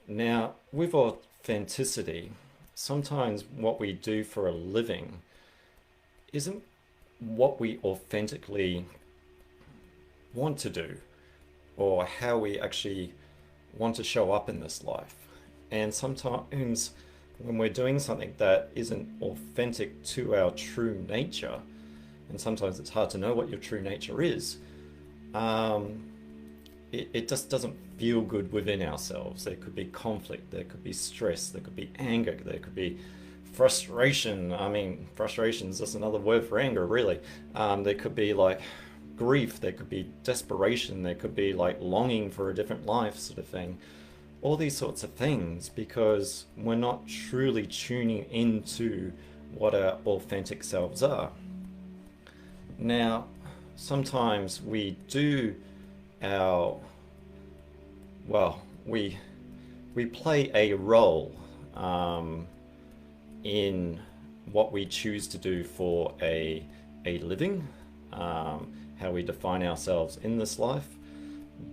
Now, with authenticity, sometimes what we do for a living isn't what we authentically want to do or how we actually want to show up in this life. And sometimes when we're doing something that isn't authentic to our true nature, and sometimes it's hard to know what your true nature is, um, it just doesn't feel good within ourselves. There could be conflict, there could be stress, there could be anger, there could be frustration. I mean, frustration is just another word for anger, really. There could be like grief, there could be desperation, there could be like longing for a different life, sort of thing. All these sorts of things because we're not truly tuning into what our authentic selves are. Now, sometimes we do our, well, we play a role in what we choose to do for a living, how we define ourselves in this life.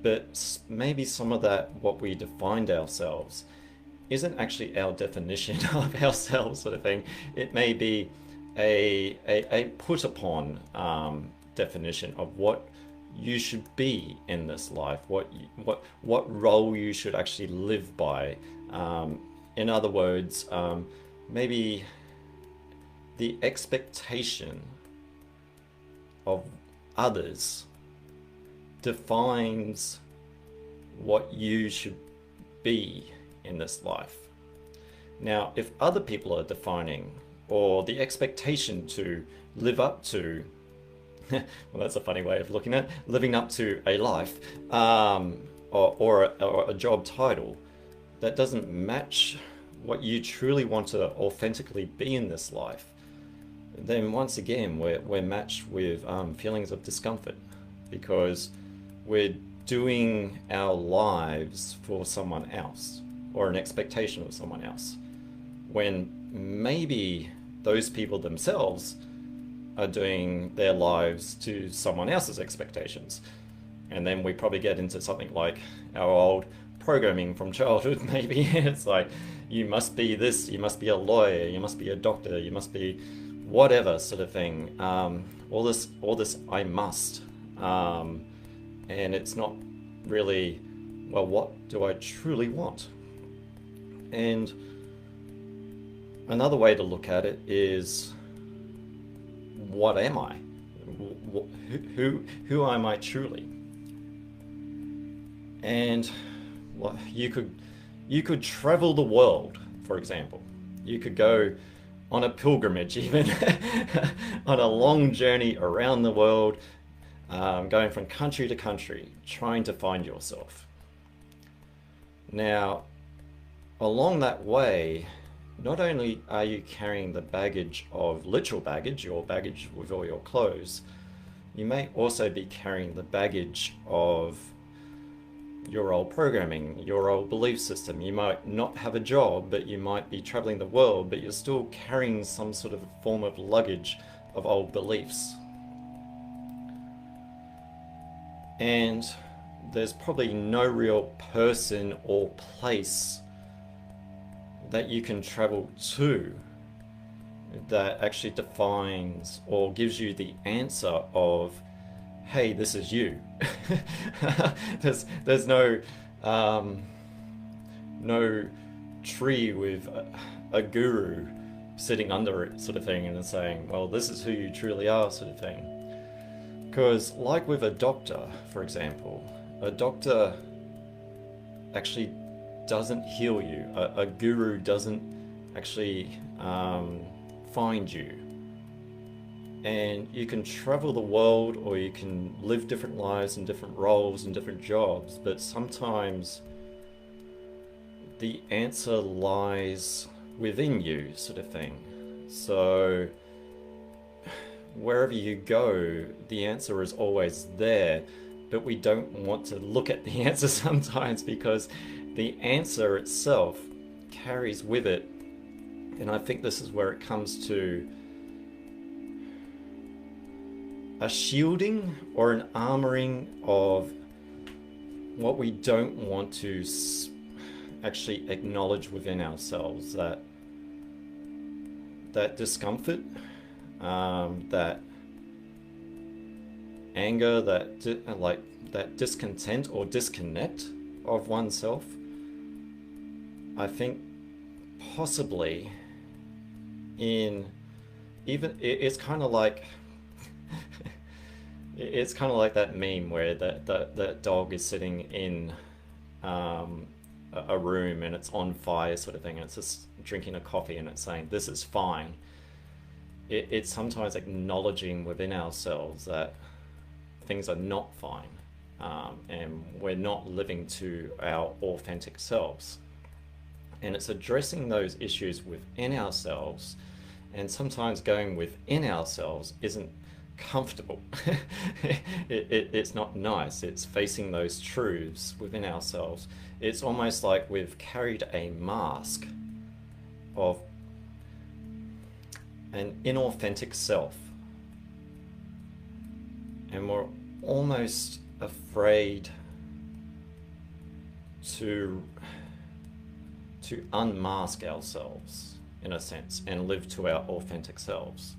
But maybe some of that, what we defined ourselves, isn't actually our definition of ourselves, sort of thing. It may be a put upon definition of what you should be in this life, what role you should actually live by. In other words, maybe the expectation of others defines what you should be in this life. Now, if other people are defining or the expectation to live up to, well, that's a funny way of looking at it, living up to a life or a job title that doesn't match what you truly want to authentically be in this life, then once again, we're matched with feelings of discomfort because we're doing our lives for someone else or an expectation of someone else when maybe those people themselves are doing their lives to someone else's expectations. And then we probably get into something like our old programming from childhood, maybe. It's like, you must be this, you must be a lawyer, you must be a doctor, you must be whatever, sort of thing. All this I must. And it's not really, well, what do I truly want? And another way to look at it is, what am I? Who am I truly? And well, you could travel the world, for example. You could go on a pilgrimage, even on a long journey around the world, going from country to country, trying to find yourself. Now, along that way, not only are you carrying the baggage of literal baggage, your baggage with all your clothes, you may also be carrying the baggage of your old programming, your old belief system. You might not have a job, but you might be traveling the world, but you're still carrying some sort of form of luggage of old beliefs. And there's probably no real person or place that you can travel to that actually defines or gives you the answer of, hey, this is you. There's no no tree with a guru sitting under it, sort of thing, and saying, well, this is who you truly are, sort of thing. Because like with a doctor, for example, a doctor actually doesn't heal you. A guru doesn't actually find you. And you can travel the world, or you can live different lives and different roles and different jobs, but sometimes the answer lies within you, sort of thing. So wherever you go, the answer is always there, but we don't want to look at the answer sometimes because the answer itself carries with it, and I think this is where it comes to a shielding or an armoring of what we don't want to actually acknowledge within ourselves that discomfort, that anger, that discontent or disconnect of oneself, I think possibly it's kind of like it's kind of like that meme where that dog is sitting in a room and it's on fire sort of thing, and it's just drinking a coffee and it's saying this is fine. It's sometimes acknowledging within ourselves that things are not fine, and we're not living to our authentic selves. And it's addressing those issues within ourselves, and sometimes going within ourselves isn't comfortable. It's not nice. It's facing those truths within ourselves. It's almost like we've carried a mask of an inauthentic self, and we're almost afraid to unmask ourselves in a sense and live to our authentic selves,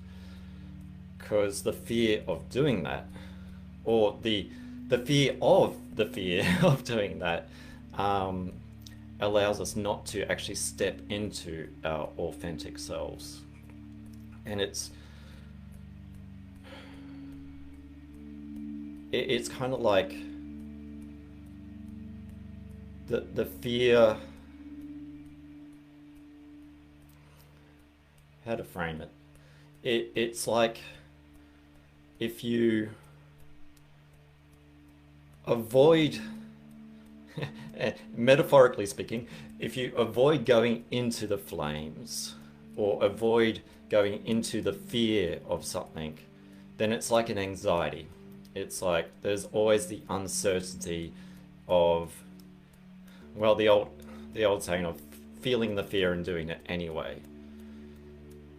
because the fear of doing that, or the fear of of doing that, allows us not to actually step into our authentic selves. And it's kind of like the fear, how to frame it. It's like if you avoid, metaphorically speaking, if you avoid going into the flames or avoid going into the fear of something, then it's like an anxiety. It's like there's always the uncertainty of, well, the old saying of feeling the fear and doing it anyway.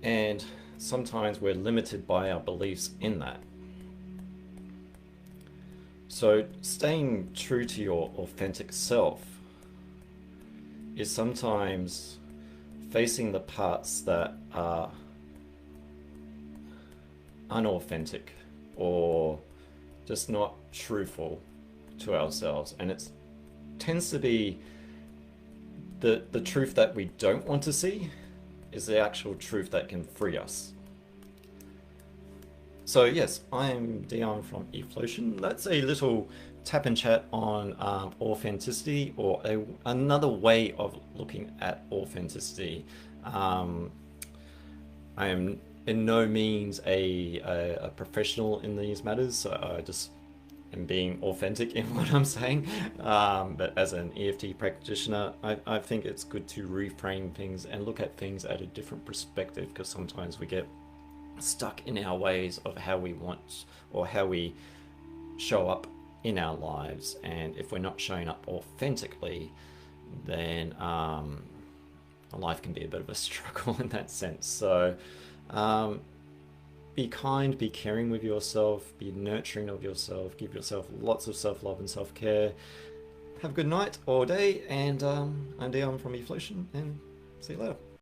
And sometimes we're limited by our beliefs in that. So staying true to your authentic self is sometimes facing the parts that are unauthentic or just not truthful to ourselves. And it tends to be the truth that we don't want to see is the actual truth that can free us. So yes, I'm Dion from Eflowtion. That's a little tap and chat on authenticity, or another way of looking at authenticity. I am in no means a professional in these matters, so I just am being authentic in what I'm saying. But as an EFT practitioner, I think it's good to reframe things and look at things at a different perspective, because sometimes we get stuck in our ways of how we want or how we show up in our lives. And if we're not showing up authentically, then life can be a bit of a struggle in that sense. So be kind, be caring with yourself, be nurturing of yourself, give yourself lots of self-love and self-care. Have a good night or day, and I'm Dion from Eflowtion, and see you later.